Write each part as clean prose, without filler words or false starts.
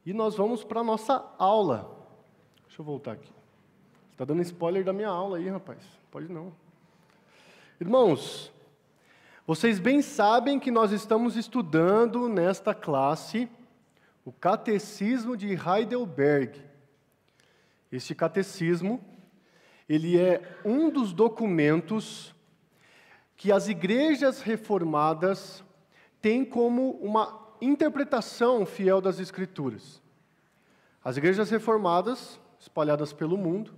E nós vamos para a nossa aula. Deixa eu voltar aqui. Você está dando spoiler da minha aula aí, rapaz. Pode não. Irmãos, vocês bem sabem que nós estamos estudando nesta classe o Catecismo de Heidelberg. Este catecismo, ele é um dos documentos que as igrejas reformadas têm como uma interpretação fiel das Escrituras. As igrejas reformadas, espalhadas pelo mundo,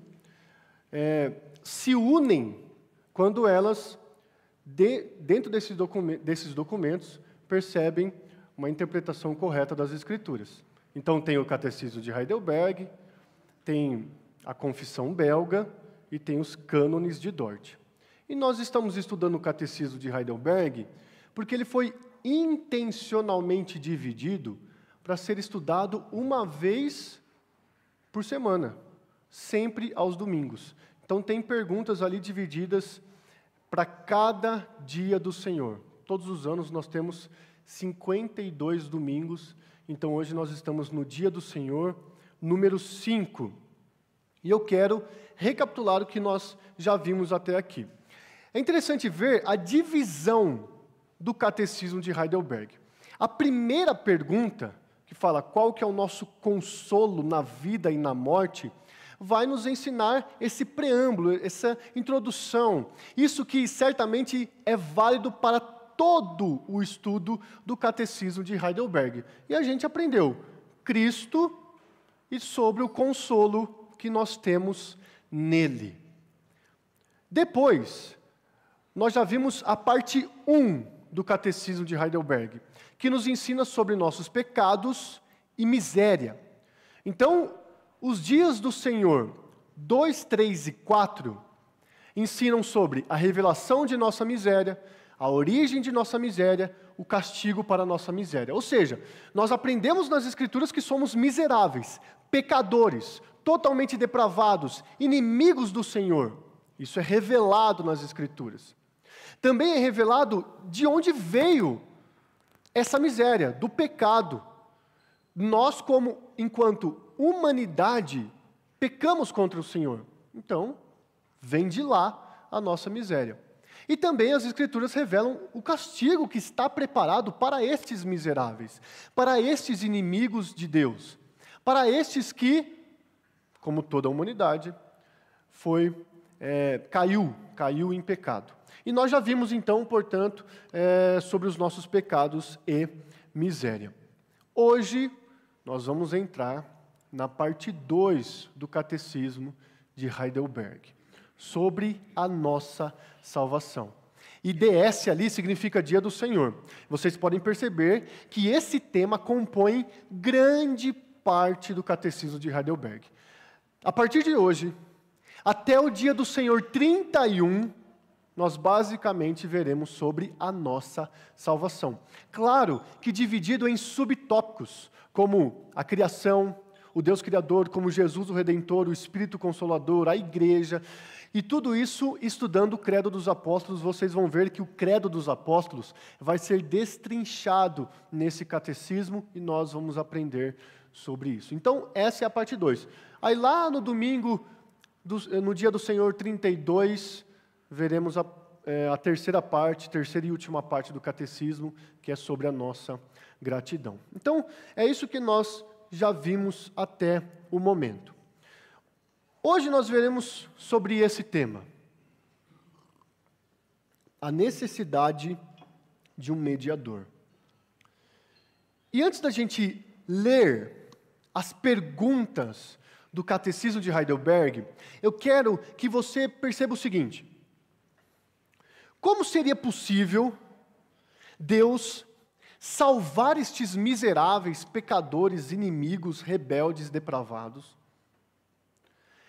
se unem quando elas, dentro desses documentos, percebem uma interpretação correta das Escrituras. Então tem o Catecismo de Heidelberg, tem a Confissão Belga e tem os Cânones de Dort. E nós estamos estudando o Catecismo de Heidelberg porque ele foi intencionalmente dividido para ser estudado uma vez por semana, sempre aos domingos. Então tem perguntas ali divididas para cada dia do Senhor. Todos os anos nós temos 52 domingos, então hoje nós estamos no dia do Senhor, número 5. E eu quero recapitular o que nós já vimos até aqui. É interessante ver a divisão do Catecismo de Heidelberg. A primeira pergunta, que fala qual que é o nosso consolo na vida e na morte, vai nos ensinar esse preâmbulo, essa introdução. Isso que certamente é válido para todo o estudo do Catecismo de Heidelberg. E a gente aprendeu Cristo e sobre o consolo que nós temos nele. Depois, nós já vimos a parte 1 do Catecismo de Heidelberg, que nos ensina sobre nossos pecados e miséria. Então, os dias do Senhor 2, 3 e 4 ensinam sobre a revelação de nossa miséria, a origem de nossa miséria, o castigo para a nossa miséria. Ou seja, nós aprendemos nas Escrituras que somos miseráveis, pecadores, totalmente depravados, inimigos do Senhor. Isso é revelado nas Escrituras. Também é revelado de onde veio essa miséria, do pecado. Nós, enquanto humanidade, pecamos contra o Senhor. Então, vem de lá a nossa miséria. E também as Escrituras revelam o castigo que está preparado para estes miseráveis, para estes inimigos de Deus, para estes que, como toda a humanidade, caiu em pecado. E nós já vimos então, portanto, sobre os nossos pecados e miséria. Hoje, nós vamos entrar na parte 2 do Catecismo de Heidelberg, sobre a nossa salvação. E DS ali significa Dia do Senhor. Vocês podem perceber que esse tema compõe grande parte do Catecismo de Heidelberg. A partir de hoje, até o Dia do Senhor 31, nós basicamente veremos sobre a nossa salvação. Claro que dividido em subtópicos, como a criação, o Deus Criador, como Jesus o Redentor, o Espírito Consolador, a Igreja, e tudo isso, estudando o Credo dos Apóstolos, vocês vão ver que o Credo dos Apóstolos vai ser destrinchado nesse catecismo e nós vamos aprender sobre isso. Então, essa é a parte 2. Aí lá no domingo, no dia do Senhor 32, veremos a terceira e última parte do catecismo, que é sobre a nossa gratidão. Então, é isso que nós já vimos até o momento. Hoje nós veremos sobre esse tema: a necessidade de um mediador. E antes da gente ler as perguntas do Catecismo de Heidelberg, eu quero que você perceba o seguinte: como seria possível Deus salvar estes miseráveis, pecadores, inimigos, rebeldes, depravados,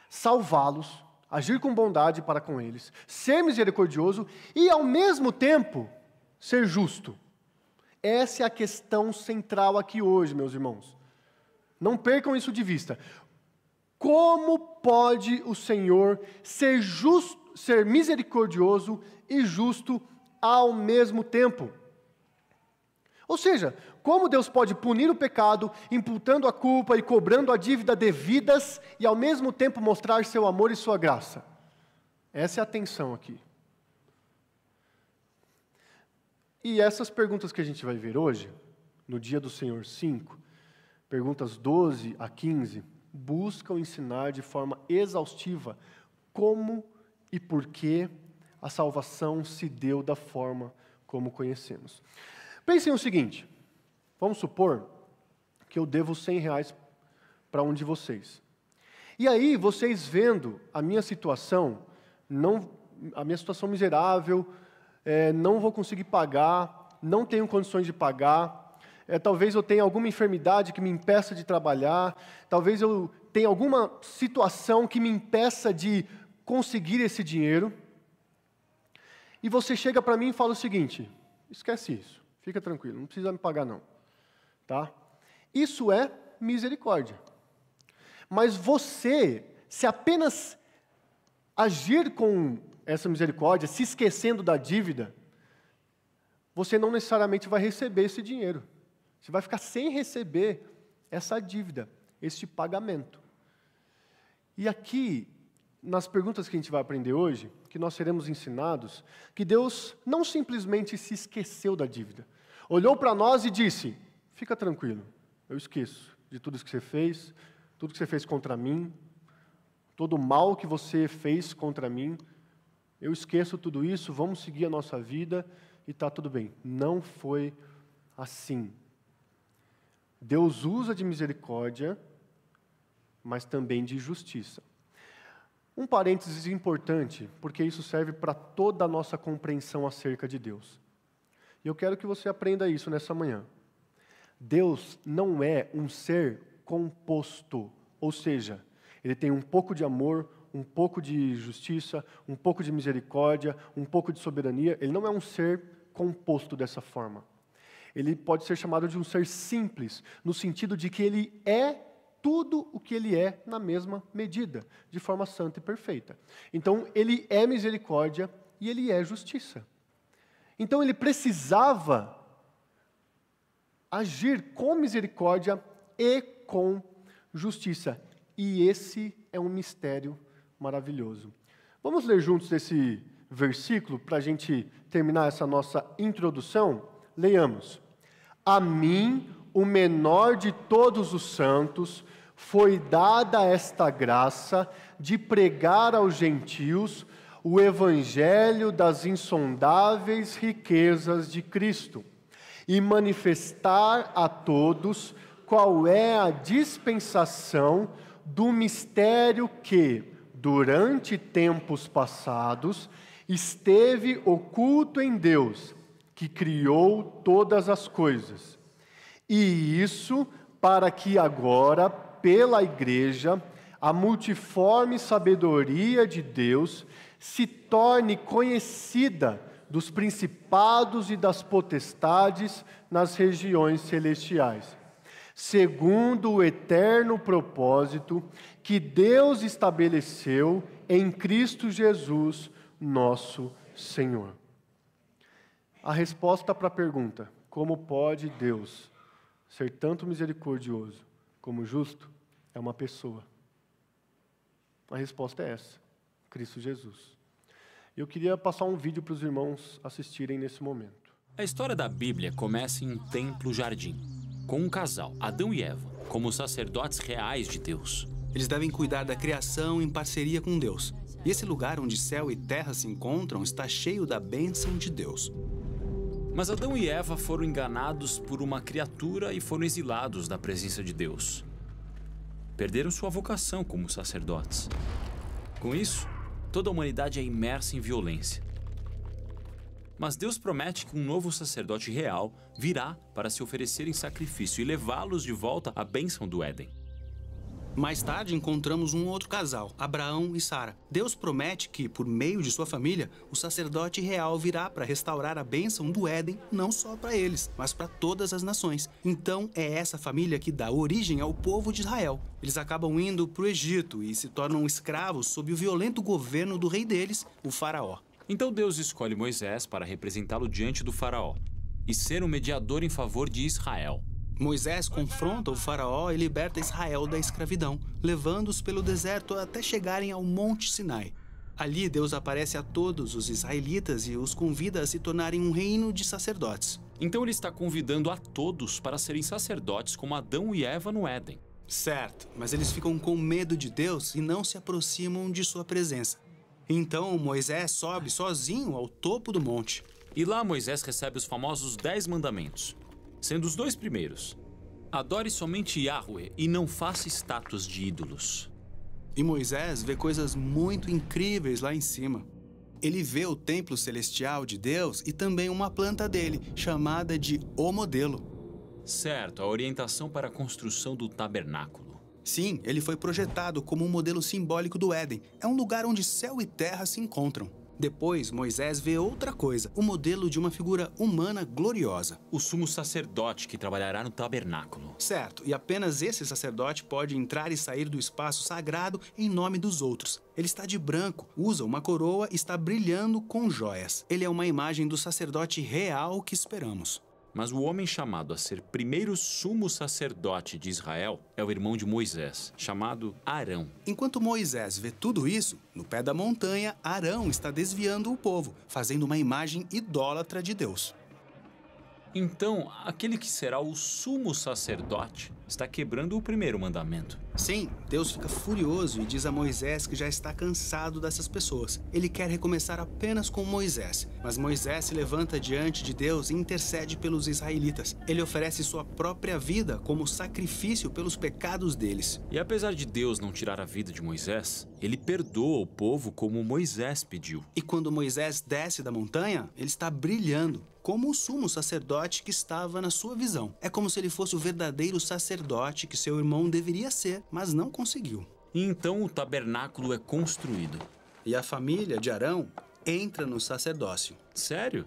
salvá-los, agir com bondade para com eles, ser misericordioso e, ao mesmo tempo, ser justo? Essa é a questão central aqui hoje, meus irmãos. Não percam isso de vista. Como pode o Senhor ser justo, ser misericordioso e justo ao mesmo tempo? Ou seja, como Deus pode punir o pecado, imputando a culpa e cobrando a dívida devidas, e ao mesmo tempo mostrar seu amor e sua graça? Essa é a tensão aqui. E essas perguntas que a gente vai ver hoje, no Dia do Senhor 5, perguntas 12 a 15, buscam ensinar de forma exaustiva como e por que a salvação se deu da forma como conhecemos. Pensem o seguinte, vamos supor que eu devo R$100 para um de vocês. E aí, vocês vendo a minha situação miserável, não vou conseguir pagar, não tenho condições de pagar, talvez eu tenha alguma enfermidade que me impeça de trabalhar, talvez eu tenha alguma situação que me impeça de conseguir esse dinheiro, e você chega para mim e fala o seguinte, esquece isso. Fica tranquilo, não precisa me pagar não. Tá? Isso é misericórdia. Mas você, se apenas agir com essa misericórdia, se esquecendo da dívida, você não necessariamente vai receber esse dinheiro. Você vai ficar sem receber essa dívida, esse pagamento. E aqui, nas perguntas que a gente vai aprender hoje, que nós seremos ensinados, que Deus não simplesmente se esqueceu da dívida. Olhou para nós e disse, fica tranquilo, eu esqueço de tudo isso que você fez, tudo que você fez contra mim, todo o mal que você fez contra mim, eu esqueço tudo isso, vamos seguir a nossa vida e está tudo bem. Não foi assim. Deus usa de misericórdia, mas também de justiça. Um parênteses importante, porque isso serve para toda a nossa compreensão acerca de Deus. E eu quero que você aprenda isso nessa manhã. Deus não é um ser composto, ou seja, Ele tem um pouco de amor, um pouco de justiça, um pouco de misericórdia, um pouco de soberania. Ele não é um ser composto dessa forma. Ele pode ser chamado de um ser simples, no sentido de que Ele é tudo o que Ele é na mesma medida, de forma santa e perfeita. Então, Ele é misericórdia e Ele é justiça. Então, Ele precisava agir com misericórdia e com justiça. E esse é um mistério maravilhoso. Vamos ler juntos esse versículo para a gente terminar essa nossa introdução? Leiamos. A mim, o menor de todos os santos, foi dada esta graça de pregar aos gentios o evangelho das insondáveis riquezas de Cristo e manifestar a todos qual é a dispensação do mistério que, durante tempos passados, esteve oculto em Deus, que criou todas as coisas. E isso para que agora, pela Igreja, a multiforme sabedoria de Deus se torne conhecida dos principados e das potestades nas regiões celestiais, segundo o eterno propósito que Deus estabeleceu em Cristo Jesus, nosso Senhor. A resposta para a pergunta, como pode Deus ser tanto misericordioso como justo, é uma pessoa. A resposta é essa, Cristo Jesus. Eu queria passar um vídeo para os irmãos assistirem nesse momento. A história da Bíblia começa em um templo-jardim, com um casal, Adão e Eva, como sacerdotes reais de Deus. Eles devem cuidar da criação em parceria com Deus. E esse lugar onde céu e terra se encontram está cheio da bênção de Deus. Mas Adão e Eva foram enganados por uma criatura e foram exilados da presença de Deus. Perderam sua vocação como sacerdotes. Com isso, toda a humanidade é imersa em violência. Mas Deus promete que um novo sacerdote real virá para se oferecer em sacrifício e levá-los de volta à bênção do Éden. Mais tarde, encontramos um outro casal, Abraão e Sara. Deus promete que, por meio de sua família, o sacerdote real virá para restaurar a bênção do Éden, não só para eles, mas para todas as nações. Então, é essa família que dá origem ao povo de Israel. Eles acabam indo para o Egito e se tornam escravos sob o violento governo do rei deles, o faraó. Então Deus escolhe Moisés para representá-lo diante do faraó. e ser um mediador em favor de Israel. Moisés confronta o faraó e liberta Israel da escravidão, levando-os pelo deserto até chegarem ao Monte Sinai. Ali, Deus aparece a todos os israelitas e os convida a se tornarem um reino de sacerdotes. Então ele está convidando a todos para serem sacerdotes como Adão e Eva no Éden. Certo, mas eles ficam com medo de Deus e não se aproximam de sua presença. Então Moisés sobe sozinho ao topo do monte. E lá Moisés recebe os famosos 10 mandamentos, sendo os 2 primeiros: adore somente Yahweh e não faça estátuas de ídolos. E Moisés vê coisas muito incríveis lá em cima. Ele vê o templo celestial de Deus e também uma planta dele, chamada de O Modelo. Certo, a orientação para a construção do tabernáculo. Sim, ele foi projetado como um modelo simbólico do Éden. É um lugar onde céu e terra se encontram. Depois, Moisés vê outra coisa, o modelo de uma figura humana gloriosa. O sumo sacerdote que trabalhará no tabernáculo. Certo, e apenas esse sacerdote pode entrar e sair do espaço sagrado em nome dos outros. Ele está de branco, usa uma coroa e está brilhando com joias. Ele é uma imagem do sacerdote real que esperamos. Mas o homem chamado a ser primeiro sumo sacerdote de Israel é o irmão de Moisés, chamado Arão. Enquanto Moisés vê tudo isso, no pé da montanha, Arão está desviando o povo, fazendo uma imagem idólatra de Deus. Então, aquele que será o sumo sacerdote está quebrando o primeiro mandamento. Sim, Deus fica furioso e diz a Moisés que já está cansado dessas pessoas. Ele quer recomeçar apenas com Moisés, mas Moisés se levanta diante de Deus e intercede pelos israelitas. Ele oferece sua própria vida como sacrifício pelos pecados deles. E apesar de Deus não tirar a vida de Moisés, ele perdoa o povo como Moisés pediu. E quando Moisés desce da montanha, ele está brilhando, como o sumo sacerdote que estava na sua visão. É como se ele fosse o verdadeiro sacerdote que seu irmão deveria ser, mas não conseguiu. E então o tabernáculo é construído. E a família de Arão entra no sacerdócio. Sério?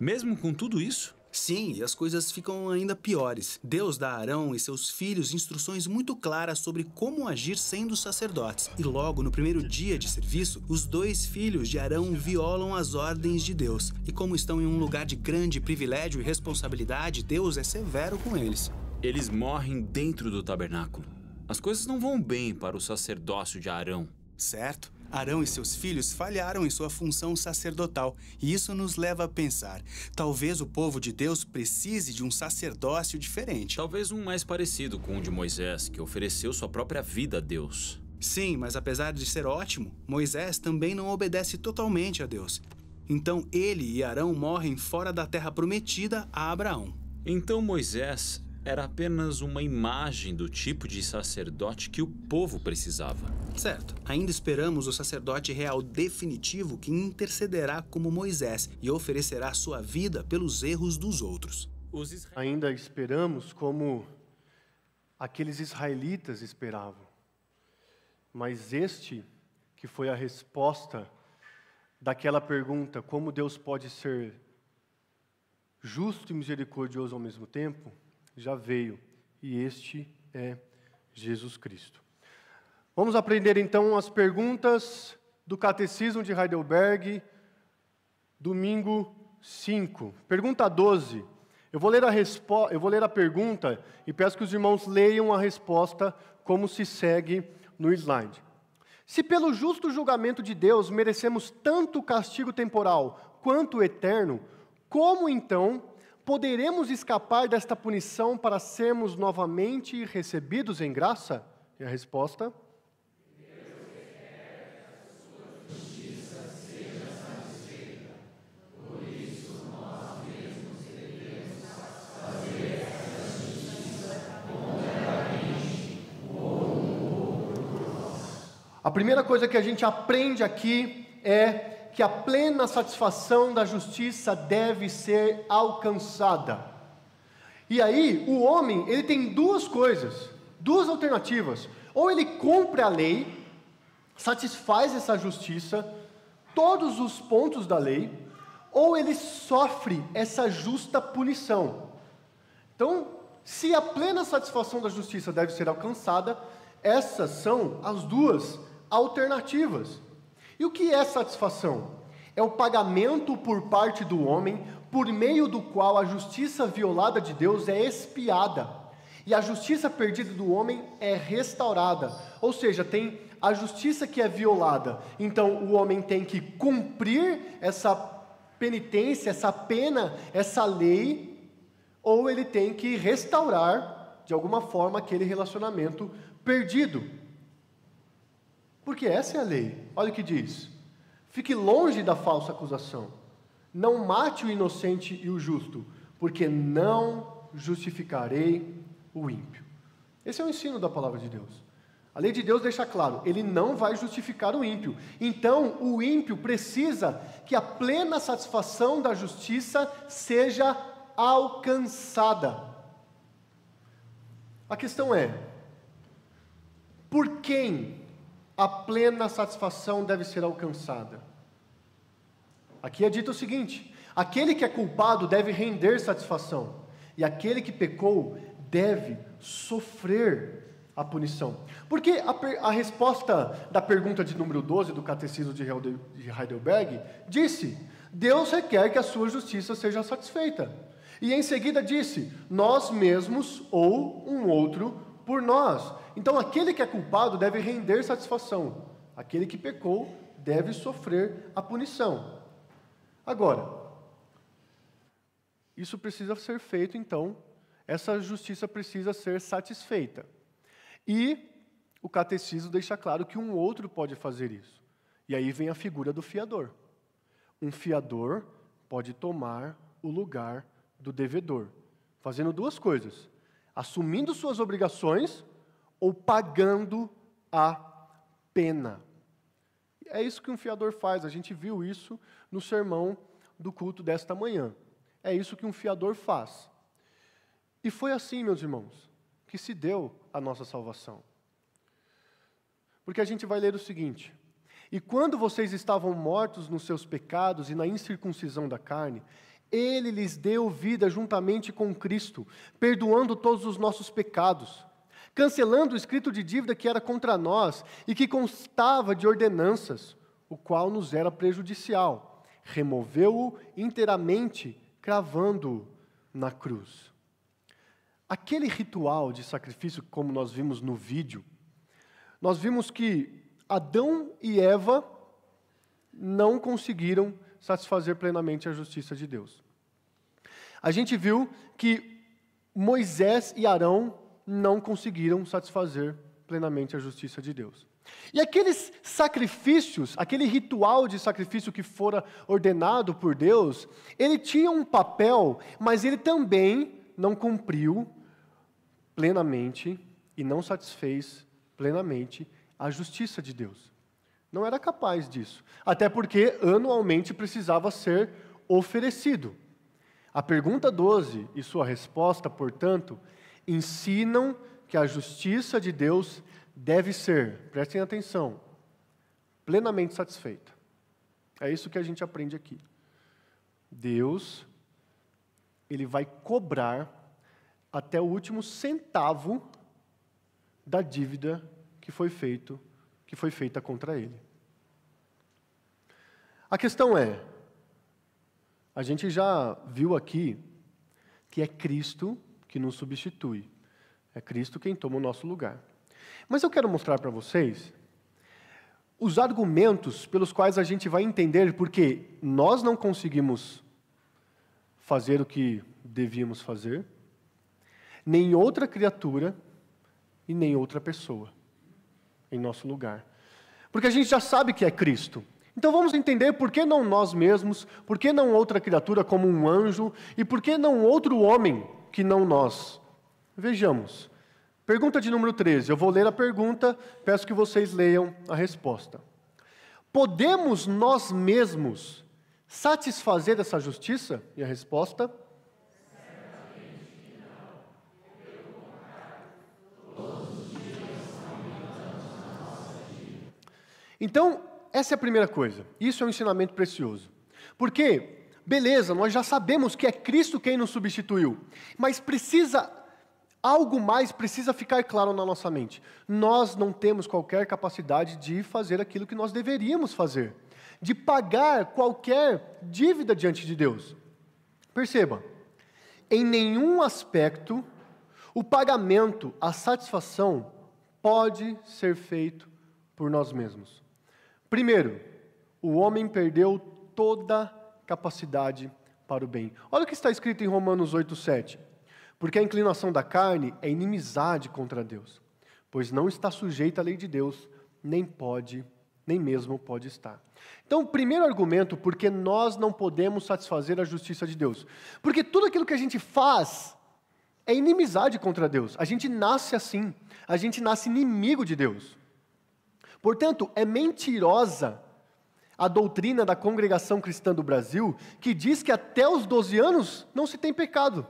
Mesmo com tudo isso? Sim, e as coisas ficam ainda piores. Deus dá a Arão e seus filhos instruções muito claras sobre como agir sendo sacerdotes. E logo no primeiro dia de serviço, os 2 filhos de Arão violam as ordens de Deus. E como estão em um lugar de grande privilégio e responsabilidade, Deus é severo com eles. Eles morrem dentro do tabernáculo. As coisas não vão bem para o sacerdócio de Arão. Certo. Arão e seus filhos falharam em sua função sacerdotal, e isso nos leva a pensar, talvez o povo de Deus precise de um sacerdócio diferente. Talvez um mais parecido com o de Moisés, que ofereceu sua própria vida a Deus. Sim, mas apesar de ser ótimo, Moisés também não obedece totalmente a Deus. Então ele e Arão morrem fora da terra prometida a Abraão. Então Moisés era apenas uma imagem do tipo de sacerdote que o povo precisava. Certo. Ainda esperamos o sacerdote real definitivo que intercederá como Moisés e oferecerá sua vida pelos erros dos outros. Ainda esperamos como aqueles israelitas esperavam. Mas este que foi a resposta daquela pergunta, como Deus pode ser justo e misericordioso ao mesmo tempo, já veio, e este é Jesus Cristo. Vamos aprender então as perguntas do Catecismo de Heidelberg, domingo 5. Pergunta 12. Eu vou ler a pergunta e peço que os irmãos leiam a resposta como se segue no slide. Se pelo justo julgamento de Deus merecemos tanto castigo temporal quanto eterno, como então poderemos escapar desta punição para sermos novamente recebidos em graça? E a resposta? Deus requer que a sua justiça seja satisfeita. Por isso, nós mesmos devemos satisfazer essa justiça completamente por nós. A primeira coisa que a gente aprende aqui é que a plena satisfação da justiça deve ser alcançada. E aí, o homem, ele tem duas coisas, duas alternativas. Ou ele cumpre a lei, satisfaz essa justiça, todos os pontos da lei, ou ele sofre essa justa punição. Então, se a plena satisfação da justiça deve ser alcançada, essas são as duas alternativas. E o que é satisfação? É o pagamento por parte do homem por meio do qual a justiça violada de Deus é expiada, e a justiça perdida do homem é restaurada. Ou seja, tem a justiça que é violada, então o homem tem que cumprir essa penitência, essa pena, essa lei, ou ele tem que restaurar, de alguma forma, aquele relacionamento perdido. Porque essa é a lei. Olha o que diz: fique longe da falsa acusação, não mate o inocente e o justo, porque não justificarei o ímpio. Esse é o ensino da palavra de Deus. A lei de Deus deixa claro, ele não vai justificar o ímpio. Então, o ímpio precisa que a plena satisfação da justiça seja alcançada. A questão é, por quem a plena satisfação deve ser alcançada? Aqui é dito o seguinte: aquele que é culpado deve render satisfação, e aquele que pecou deve sofrer a punição. Porque a resposta da pergunta de número 12 do Catecismo de Heidelberg disse: Deus requer que a sua justiça seja satisfeita. E em seguida disse: nós mesmos ou um outro por nós. Então aquele que é culpado deve render satisfação, aquele que pecou deve sofrer a punição. Agora, isso precisa ser feito, então, essa justiça precisa ser satisfeita. E o catecismo deixa claro que um outro pode fazer isso. E aí vem a figura do fiador. Um fiador pode tomar o lugar do devedor, fazendo duas coisas: assumindo suas obrigações ou pagando a pena. É isso que um fiador faz. A gente viu isso no sermão do culto desta manhã. É isso que um fiador faz. E foi assim, meus irmãos, que se deu a nossa salvação. Porque a gente vai ler o seguinte: e quando vocês estavam mortos nos seus pecados e na incircuncisão da carne, Ele lhes deu vida juntamente com Cristo, perdoando todos os nossos pecados, cancelando o escrito de dívida que era contra nós e que constava de ordenanças, o qual nos era prejudicial. Removeu-o inteiramente, cravando-o na cruz. Aquele ritual de sacrifício, como nós vimos no vídeo, nós vimos que Adão e Eva não conseguiram satisfazer plenamente a justiça de Deus. A gente viu que Moisés e Arão não conseguiram satisfazer plenamente a justiça de Deus. E aqueles sacrifícios, aquele ritual de sacrifício que fora ordenado por Deus, ele tinha um papel, mas ele também não cumpriu plenamente e não satisfez plenamente a justiça de Deus. Não era capaz disso, até porque anualmente precisava ser oferecido. A pergunta 12 e sua resposta, portanto, ensinam que a justiça de Deus deve ser, prestem atenção, plenamente satisfeita. É isso que a gente aprende aqui. Deus, Ele vai cobrar até o último centavo da dívida que foi feita contra Ele. A questão é, a gente já viu aqui que é Cristo que nos substitui. É Cristo quem toma o nosso lugar. Mas eu quero mostrar para vocês os argumentos pelos quais a gente vai entender porque nós não conseguimos fazer o que devíamos fazer, nem outra criatura e nem outra pessoa em nosso lugar. Porque a gente já sabe que é Cristo. Então vamos entender por que não nós mesmos, por que não outra criatura como um anjo, e por que não outro homem que não nós. Vejamos. Pergunta de número 13. Eu vou ler a pergunta, peço que vocês leiam a resposta. Podemos nós mesmos satisfazer essa justiça? E a resposta? Então, essa é a primeira coisa. Isso é um ensinamento precioso. Porque, beleza, nós já sabemos que é Cristo quem nos substituiu, mas algo mais precisa ficar claro na nossa mente. Nós não temos qualquer capacidade de fazer aquilo que nós deveríamos fazer, de pagar qualquer dívida diante de Deus. Perceba, em nenhum aspecto o pagamento, a satisfação pode ser feito por nós mesmos. Primeiro, o homem perdeu toda capacidade para o bem. Olha o que está escrito em Romanos 8:7. Porque a inclinação da carne é inimizade contra Deus, pois não está sujeita à lei de Deus, nem mesmo pode estar. Então, o primeiro argumento, porque nós não podemos satisfazer a justiça de Deus. Porque tudo aquilo que a gente faz é inimizade contra Deus. A gente nasce assim. A gente nasce inimigo de Deus. Portanto, é mentirosa a doutrina da Congregação Cristã do Brasil, que diz que até os 12 anos não se tem pecado.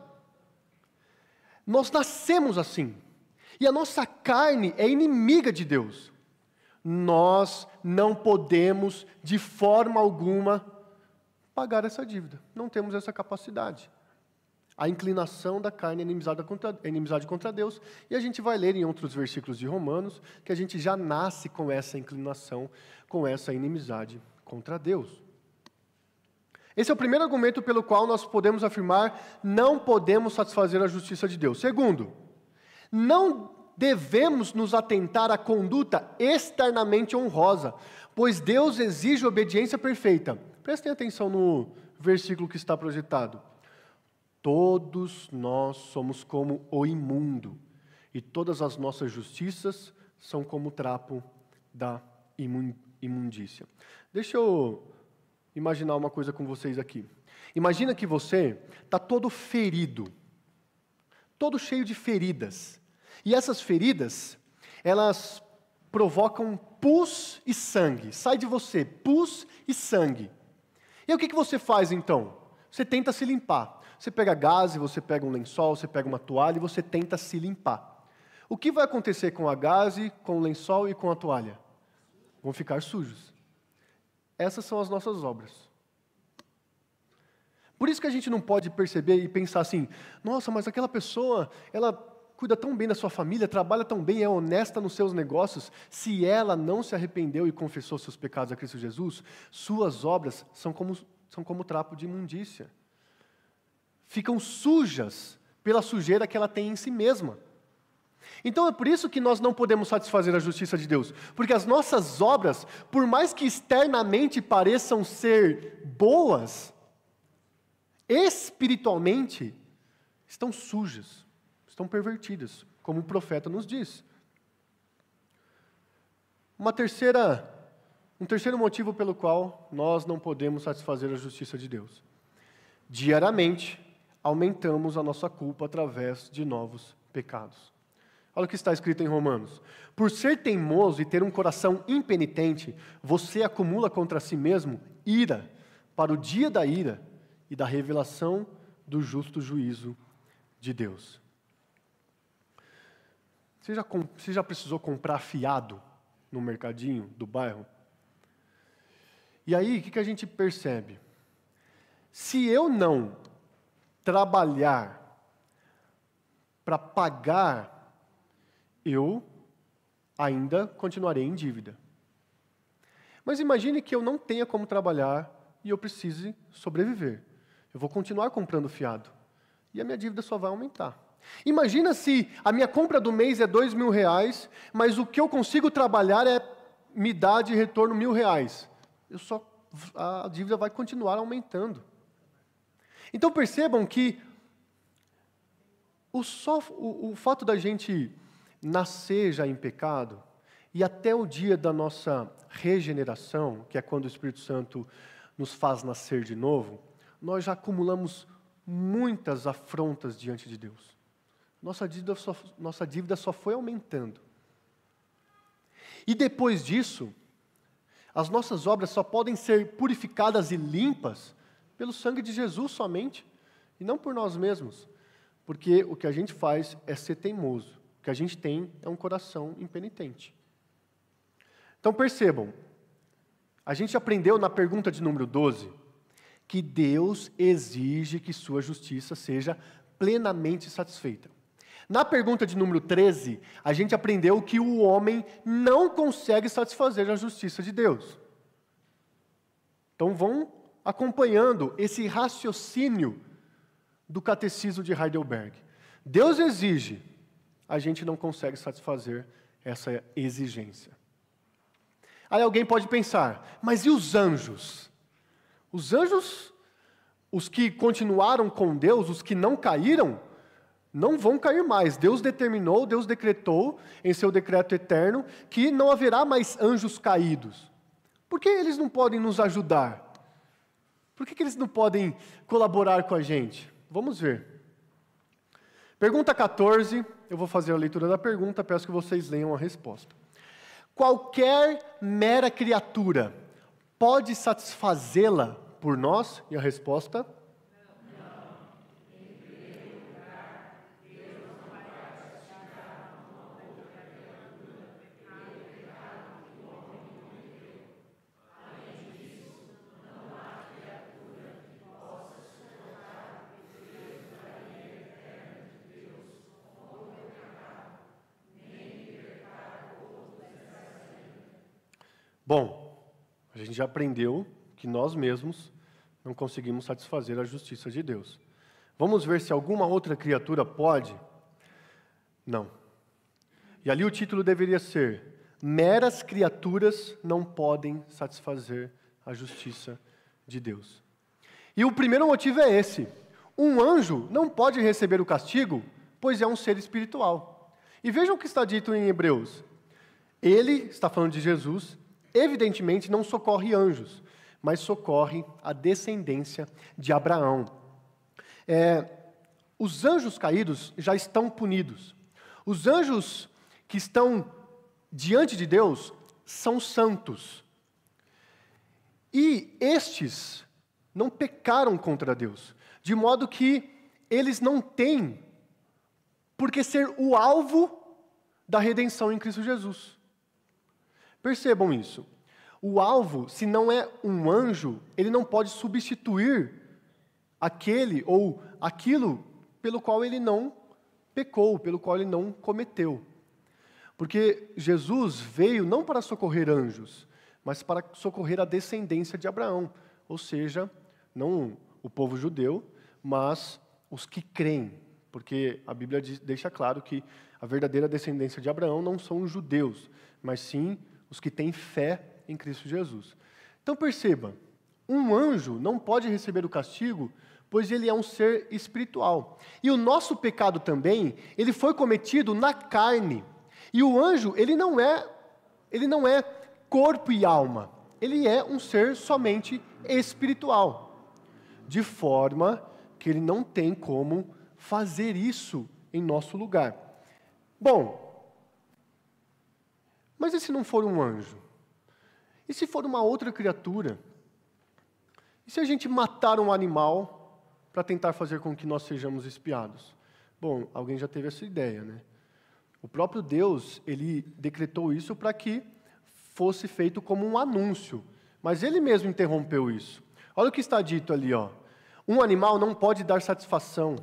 Nós nascemos assim. E a nossa carne é inimiga de Deus. Nós não podemos, de forma alguma, pagar essa dívida. Não temos essa capacidade. A inclinação da carne é inimizade contra Deus. E a gente vai ler em outros versículos de Romanos que a gente já nasce com essa inclinação, com essa inimizade contra Deus. Esse é o primeiro argumento pelo qual nós podemos afirmar não podemos satisfazer a justiça de Deus. Segundo, não devemos nos atentar à conduta externamente honrosa, pois Deus exige obediência perfeita. Prestem atenção no versículo que está projetado. Todos nós somos como o imundo, e todas as nossas justiças são como o trapo da imundícia. Deixa eu imaginar uma coisa com vocês aqui. Imagina que você está todo ferido, todo cheio de feridas. E essas feridas, elas provocam pus e sangue. Sai de você, pus e sangue. E aí, o que você faz então? Você tenta se limpar. Você pega gaze, você pega um lençol, você pega uma toalha e você tenta se limpar. O que vai acontecer com a gaze, com o lençol e com a toalha? Vão ficar sujos. Essas são as nossas obras. Por isso que a gente não pode perceber e pensar assim, nossa, mas aquela pessoa, ela cuida tão bem da sua família, trabalha tão bem, é honesta nos seus negócios. Se ela não se arrependeu e confessou seus pecados a Cristo Jesus, suas obras são como trapo de imundícia. Ficam sujas pela sujeira que ela tem em si mesma. Então é por isso que nós não podemos satisfazer a justiça de Deus, porque as nossas obras, por mais que externamente pareçam ser boas, espiritualmente estão sujas, estão pervertidas, como o profeta nos diz. Um terceiro motivo pelo qual nós não podemos satisfazer a justiça de Deus. Diariamente, aumentamos a nossa culpa através de novos pecados. Olha o que está escrito em Romanos. Por ser teimoso e ter um coração impenitente, você acumula contra si mesmo ira para o dia da ira e da revelação do justo juízo de Deus. Você já precisou comprar fiado no mercadinho do bairro? E aí, o que a gente percebe? Se eu não trabalhar para pagar, eu ainda continuarei em dívida. Mas imagine que eu não tenha como trabalhar e eu precise sobreviver. Eu vou continuar comprando fiado. E a minha dívida só vai aumentar. Imagina se a minha compra do mês é R$2.000, mas o que eu consigo trabalhar me dar de retorno R$1.000. A dívida vai continuar aumentando. Então percebam que o fato da gente nascer já em pecado, e até o dia da nossa regeneração, que é quando o Espírito Santo nos faz nascer de novo, nós já acumulamos muitas afrontas diante de Deus. Nossa dívida só foi aumentando. E depois disso, as nossas obras só podem ser purificadas e limpas pelo sangue de Jesus somente, e não por nós mesmos, porque o que a gente faz é ser teimoso. O que a gente tem é um coração impenitente. Então percebam, a gente aprendeu na pergunta de número 12, que Deus exige que sua justiça seja plenamente satisfeita. Na pergunta de número 13, a gente aprendeu que o homem não consegue satisfazer a justiça de Deus. Então vão acompanhando esse raciocínio do Catecismo de Heidelberg. Deus exige, a gente não consegue satisfazer essa exigência. Aí alguém pode pensar, mas e os anjos? Os anjos, os que continuaram com Deus, os que não caíram, não vão cair mais. Deus determinou, Deus decretou em seu decreto eterno que não haverá mais anjos caídos. Por que eles não podem nos ajudar? Por que eles não podem colaborar com a gente? Vamos ver. Pergunta 14, eu vou fazer a leitura da pergunta, peço que vocês leiam a resposta. Qualquer mera criatura pode satisfazê-la por nós? E a resposta? Bom, a gente já aprendeu que nós mesmos não conseguimos satisfazer a justiça de Deus. Vamos ver se alguma outra criatura pode? Não. E ali o título deveria ser: meras criaturas não podem satisfazer a justiça de Deus. E o primeiro motivo é esse: um anjo não pode receber o castigo, pois é um ser espiritual. E vejam o que está dito em Hebreus. Ele, está falando de Jesus, evidentemente não socorre anjos, mas socorre a descendência de Abraão. Os anjos caídos já estão punidos. Os anjos que estão diante de Deus são santos. E estes não pecaram contra Deus, de modo que eles não têm por que ser o alvo da redenção em Cristo Jesus. Percebam isso. O alvo, se não é um anjo, ele não pode substituir aquele ou aquilo pelo qual ele não pecou, pelo qual ele não cometeu. Porque Jesus veio não para socorrer anjos, mas para socorrer a descendência de Abraão, ou seja, não o povo judeu, mas os que creem, porque a Bíblia deixa claro que a verdadeira descendência de Abraão não são os judeus, mas sim os que têm fé em Cristo Jesus. Então perceba, um anjo não pode receber o castigo, pois ele é um ser espiritual. E o nosso pecado também, ele foi cometido na carne. E o anjo, ele não é corpo e alma, ele é um ser somente espiritual, de forma que ele não tem como fazer isso em nosso lugar. Bom, mas e se não for um anjo? E se for uma outra criatura? E se a gente matar um animal para tentar fazer com que nós sejamos espiados? Bom, alguém já teve essa ideia, né? O próprio Deus, ele decretou isso para que fosse feito como um anúncio, mas ele mesmo interrompeu isso. Olha o que está dito ali, ó. Um animal não pode dar satisfação,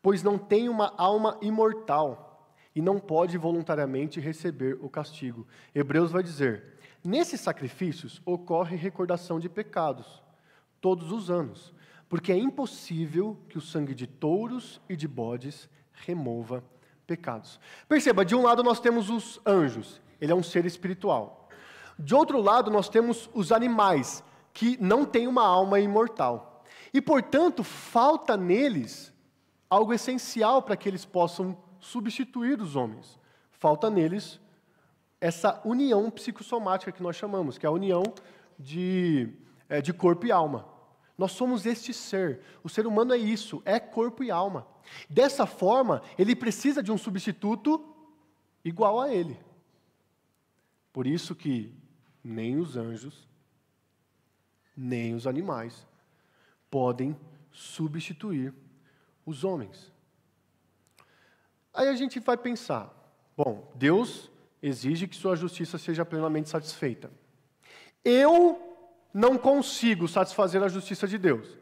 pois não tem uma alma imortal e não pode voluntariamente receber o castigo. Hebreus vai dizer: nesses sacrifícios ocorre recordação de pecados, todos os anos, porque é impossível que o sangue de touros e de bodes remova pecados. Perceba, de um lado nós temos os anjos, ele é um ser espiritual. De outro lado nós temos os animais, que não têm uma alma imortal. E, portanto, falta neles algo essencial para que eles possam substituir os homens. Falta neles essa união psicossomática que nós chamamos, que é a união de corpo e alma. Nós somos este ser. O ser humano é isso, é corpo e alma. Dessa forma, ele precisa de um substituto igual a ele. Por isso que nem os anjos, nem os animais podem substituir os homens. Aí a gente vai pensar, bom, Deus exige que sua justiça seja plenamente satisfeita. Eu não consigo satisfazer a justiça de Deus.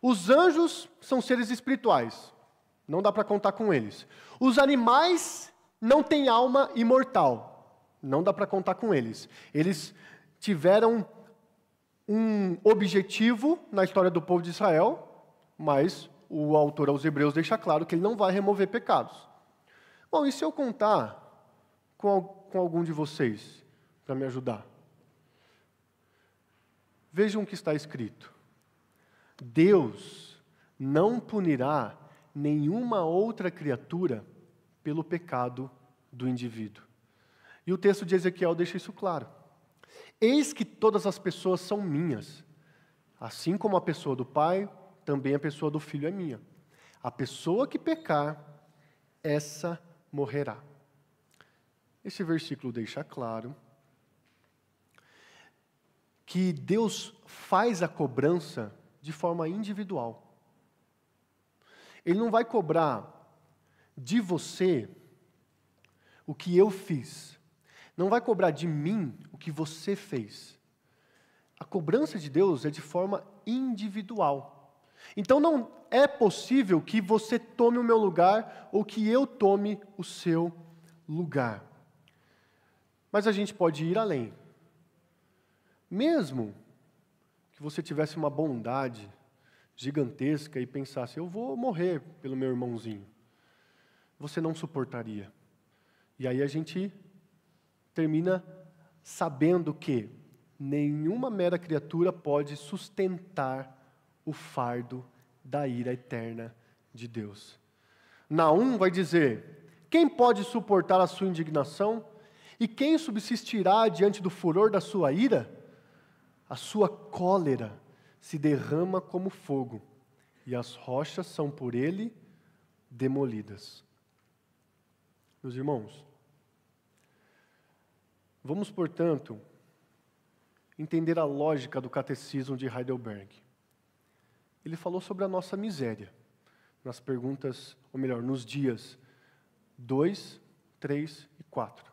Os anjos são seres espirituais, não dá para contar com eles. Os animais não têm alma imortal, não dá para contar com eles. Eles tiveram um objetivo na história do povo de Israel, mas o autor aos Hebreus deixa claro que ele não vai remover pecados. Bom, e se eu contar com algum de vocês para me ajudar? Vejam o que está escrito. Deus não punirá nenhuma outra criatura pelo pecado do indivíduo. E o texto de Ezequiel deixa isso claro. Eis que todas as pessoas são minhas, assim como a pessoa do Pai, também a pessoa do Filho é minha. A pessoa que pecar, essa morrerá. Esse versículo deixa claro que Deus faz a cobrança de forma individual. Ele não vai cobrar de você o que eu fiz. Não vai cobrar de mim o que você fez. A cobrança de Deus é de forma individual. Então não é possível que você tome o meu lugar ou que eu tome o seu lugar. Mas a gente pode ir além. Mesmo que você tivesse uma bondade gigantesca e pensasse, eu vou morrer pelo meu irmãozinho, você não suportaria. E aí a gente termina sabendo que nenhuma mera criatura pode sustentar o fardo da ira eterna de Deus. Naum vai dizer, quem pode suportar a sua indignação? E quem subsistirá diante do furor da sua ira? A sua cólera se derrama como fogo, e as rochas são por ele demolidas. Meus irmãos, vamos, portanto, entender a lógica do catecismo de Heidelberg. Ele falou sobre a nossa miséria, nas perguntas, ou melhor, nos dias 2, 3 e 4.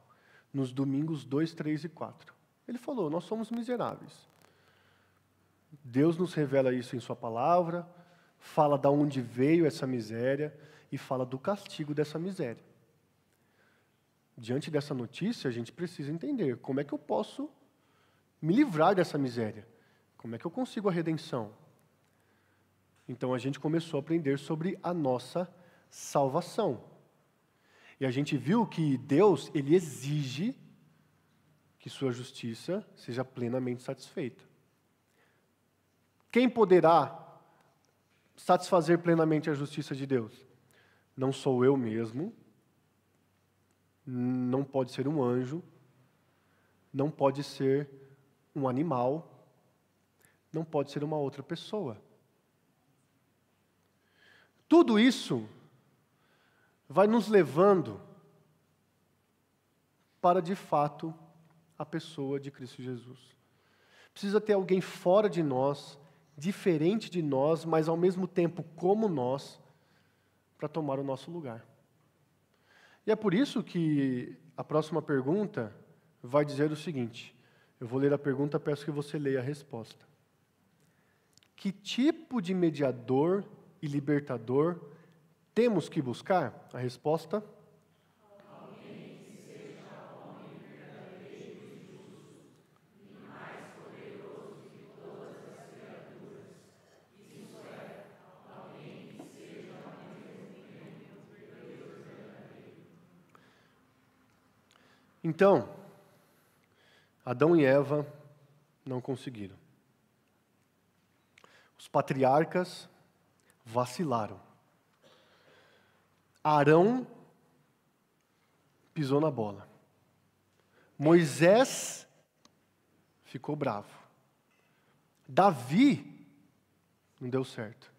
Nos domingos 2, 3 e 4. Ele falou, nós somos miseráveis. Deus nos revela isso em sua palavra, fala de onde veio essa miséria e fala do castigo dessa miséria. Diante dessa notícia, a gente precisa entender como é que eu posso me livrar dessa miséria, como é que eu consigo a redenção. Então a gente começou a aprender sobre a nossa salvação. E a gente viu que Deus, ele exige que sua justiça seja plenamente satisfeita. Quem poderá satisfazer plenamente a justiça de Deus? Não sou eu mesmo, não pode ser um anjo, não pode ser um animal, não pode ser uma outra pessoa. Tudo isso vai nos levando para, de fato, a pessoa de Cristo Jesus. Precisa ter alguém fora de nós, diferente de nós, mas ao mesmo tempo como nós, para tomar o nosso lugar. E é por isso que a próxima pergunta vai dizer o seguinte, eu vou ler a pergunta, peço que você leia a resposta. Que tipo de mediador e libertador temos que buscar? A resposta? Alguém que seja homem verdadeiro e justo, e mais poderoso que todas as criaturas. Isso é, alguém que seja ao mesmo tempo Deus verdadeiro. Então, Adão e Eva não conseguiram. Os patriarcas vacilaram. Arão pisou na bola. Moisés ficou bravo. Davi não deu certo.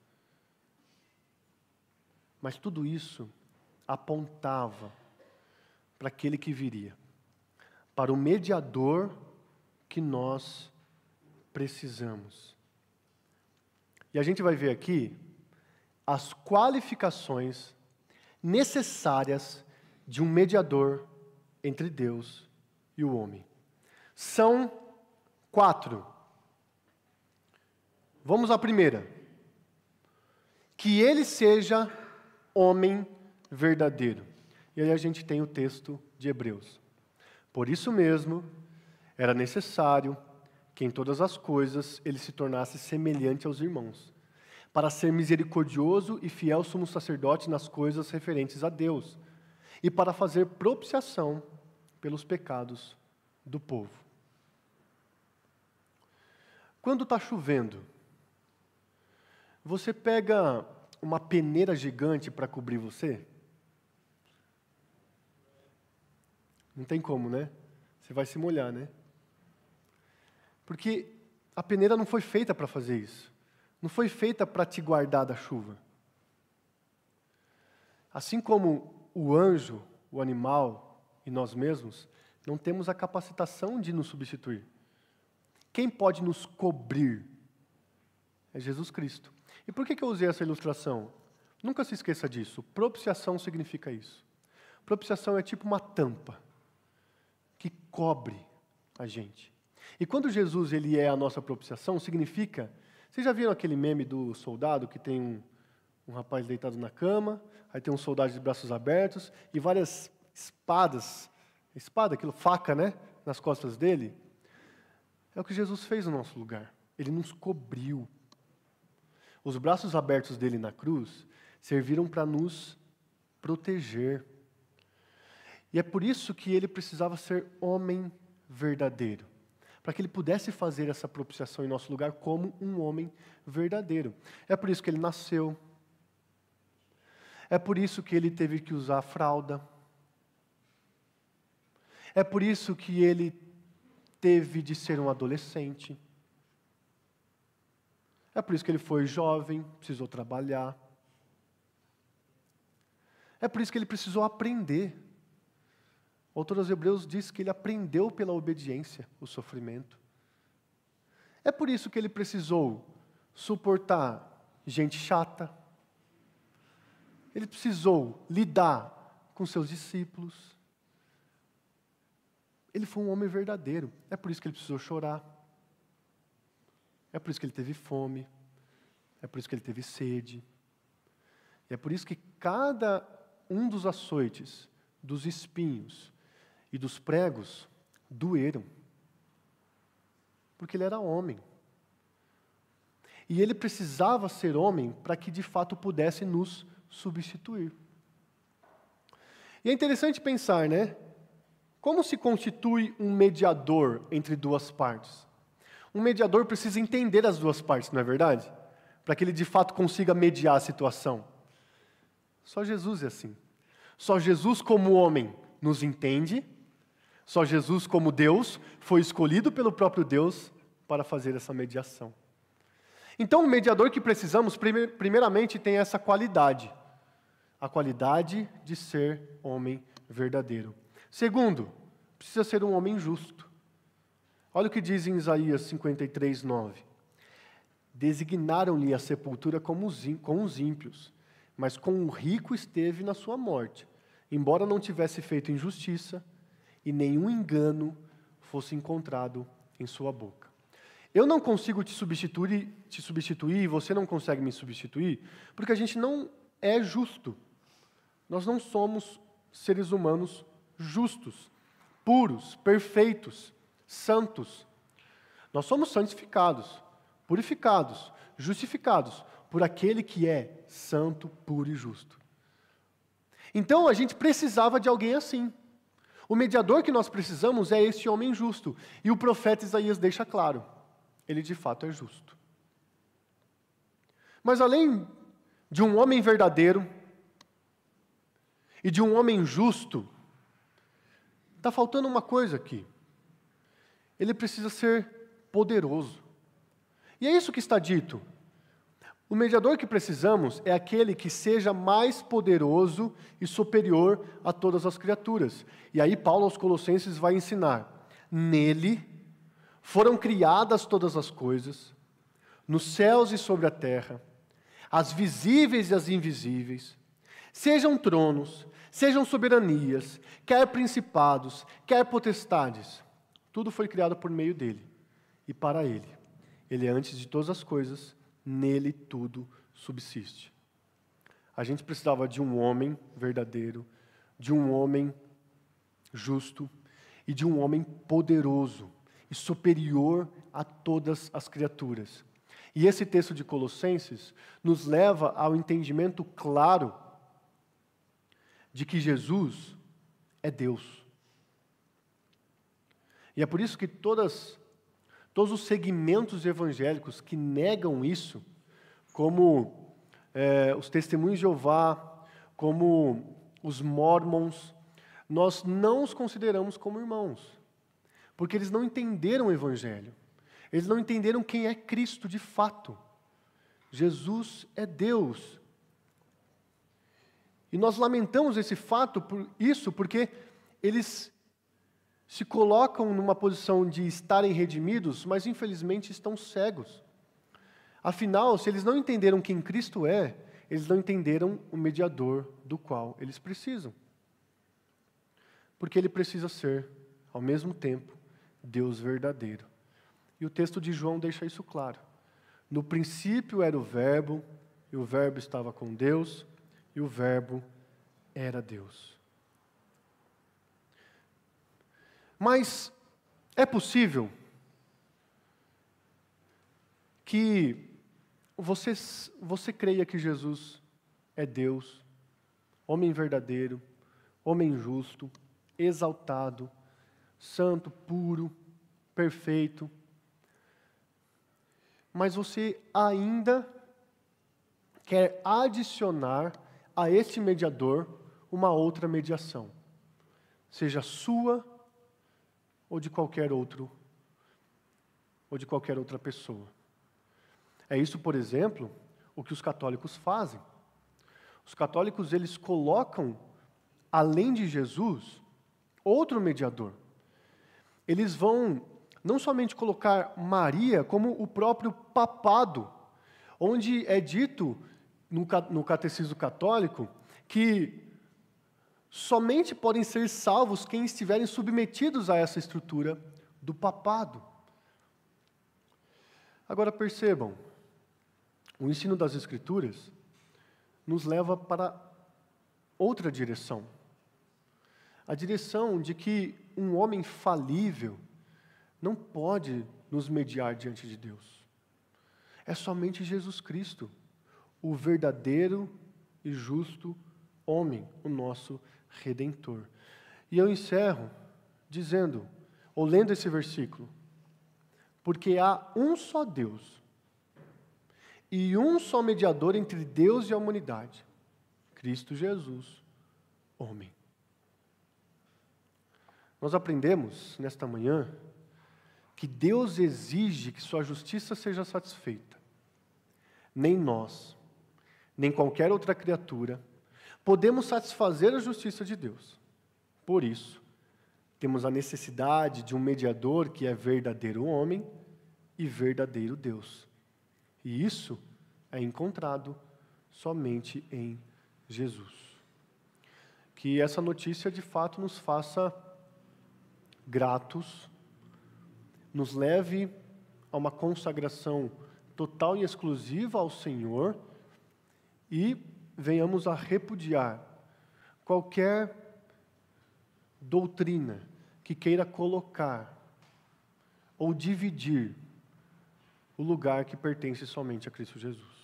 Mas tudo isso apontava para aquele que viria, para o mediador que nós precisamos. E a gente vai ver aqui as qualificações necessárias de um mediador entre Deus e o homem. São 4. Vamos à primeira. Que ele seja homem verdadeiro. E aí a gente tem o texto de Hebreus. Por isso mesmo, era necessário que em todas as coisas ele se tornasse semelhante aos irmãos, para ser misericordioso e fiel sumo sacerdote nas coisas referentes a Deus, e para fazer propiciação pelos pecados do povo. Quando está chovendo, você pega uma peneira gigante para cobrir você? Não tem como, né? Você vai se molhar, né? Porque a peneira não foi feita para fazer isso. Não foi feita para te guardar da chuva. Assim como o anjo, o animal e nós mesmos, não temos a capacitação de nos substituir. Quem pode nos cobrir é Jesus Cristo. E por que eu usei essa ilustração? Nunca se esqueça disso. Propiciação significa isso. Propiciação é tipo uma tampa que cobre a gente. E quando Jesus ele é a nossa propiciação, significa... Vocês já viram aquele meme do soldado que tem um rapaz deitado na cama, aí tem um soldado de braços abertos e várias espadas, aquilo, faca, né, nas costas dele? É o que Jesus fez no nosso lugar. Ele nos cobriu. Os braços abertos dele na cruz serviram para nos proteger. E é por isso que ele precisava ser homem verdadeiro, para que ele pudesse fazer essa propiciação em nosso lugar como um homem verdadeiro. É por isso que ele nasceu. É por isso que ele teve que usar fralda. É por isso que ele teve de ser um adolescente. É por isso que ele foi jovem, precisou trabalhar. É por isso que ele precisou aprender. O autor aos Hebreus diz que ele aprendeu pela obediência o sofrimento. É por isso que ele precisou suportar gente chata. Ele precisou lidar com seus discípulos. Ele foi um homem verdadeiro. É por isso que ele precisou chorar. É por isso que ele teve fome. É por isso que ele teve sede. E é por isso que cada um dos açoites, dos espinhos e dos pregos doeram. Porque ele era homem. E ele precisava ser homem para que de fato pudesse nos substituir. E é interessante pensar, né? Como se constitui um mediador entre duas partes? Um mediador precisa entender as duas partes, não é verdade? Para que ele de fato consiga mediar a situação. Só Jesus é assim. Só Jesus como homem nos entende. Só Jesus como Deus foi escolhido pelo próprio Deus para fazer essa mediação. Então, o mediador que precisamos, primeiramente, tem essa qualidade. A qualidade de ser homem verdadeiro. Segundo, precisa ser um homem justo. Olha o que diz em Isaías 53, 9. Designaram-lhe a sepultura com os ímpios, mas com o rico esteve na sua morte, embora não tivesse feito injustiça e nenhum engano fosse encontrado em sua boca. Eu não consigo te substituir e você não consegue me substituir, porque a gente não é justo. Nós não somos seres humanos justos, puros, perfeitos, santos. Nós somos santificados, purificados, justificados por aquele que é santo, puro e justo. Então a gente precisava de alguém assim. O mediador que nós precisamos é esse homem justo. E o profeta Isaías deixa claro, ele de fato é justo. Mas além de um homem verdadeiro e de um homem justo, está faltando uma coisa aqui. Ele precisa ser poderoso. E é isso que está dito. O mediador que precisamos é aquele que seja mais poderoso e superior a todas as criaturas. E aí Paulo aos Colossenses vai ensinar. Nele foram criadas todas as coisas, nos céus e sobre a terra, as visíveis e as invisíveis, sejam tronos, sejam soberanias, quer principados, quer potestades. Tudo foi criado por meio dele e para ele. Ele é antes de todas as coisas, nele tudo subsiste. A gente precisava de um homem verdadeiro, de um homem justo e de um homem poderoso e superior a todas as criaturas. E esse texto de Colossenses nos leva ao entendimento claro de que Jesus é Deus. E é por isso que todos os segmentos evangélicos que negam isso, como os Testemunhos de Jeová, como os Mormons, nós não os consideramos como irmãos, porque eles não entenderam o Evangelho. Eles não entenderam quem é Cristo de fato. Jesus é Deus. E nós lamentamos esse fato, porque eles se colocam numa posição de estarem redimidos, mas infelizmente estão cegos. Afinal, se eles não entenderam quem Cristo é, eles não entenderam o mediador do qual eles precisam. Porque ele precisa ser, ao mesmo tempo, Deus verdadeiro. E o texto de João deixa isso claro. No princípio era o Verbo, e o Verbo estava com Deus, e o Verbo era Deus. Mas é possível que você creia que Jesus é Deus, homem verdadeiro, homem justo, exaltado, santo, puro, perfeito, mas você ainda quer adicionar a este mediador uma outra mediação, seja sua ou de qualquer outra pessoa. É isso, por exemplo, o que os católicos fazem. Os católicos, eles colocam, além de Jesus, outro mediador. Eles vão não somente colocar Maria, como o próprio papado, onde é dito no catecismo católico que somente podem ser salvos quem estiverem submetidos a essa estrutura do papado. Agora percebam, o ensino das Escrituras nos leva para outra direção. A direção de que um homem falível não pode nos mediar diante de Deus. É somente Jesus Cristo, o verdadeiro e justo homem, o nosso Redentor. E eu encerro dizendo, ou lendo esse versículo, porque há um só Deus e um só mediador entre Deus e a humanidade, Cristo Jesus, homem. Nós aprendemos nesta manhã que Deus exige que sua justiça seja satisfeita. Nem nós, nem qualquer outra criatura, podemos satisfazer a justiça de Deus. Por isso, temos a necessidade de um mediador que é verdadeiro homem e verdadeiro Deus. E isso é encontrado somente em Jesus. Que essa notícia de fato nos faça gratos, nos leve a uma consagração total e exclusiva ao Senhor e venhamos a repudiar qualquer doutrina que queira colocar ou dividir o lugar que pertence somente a Cristo Jesus.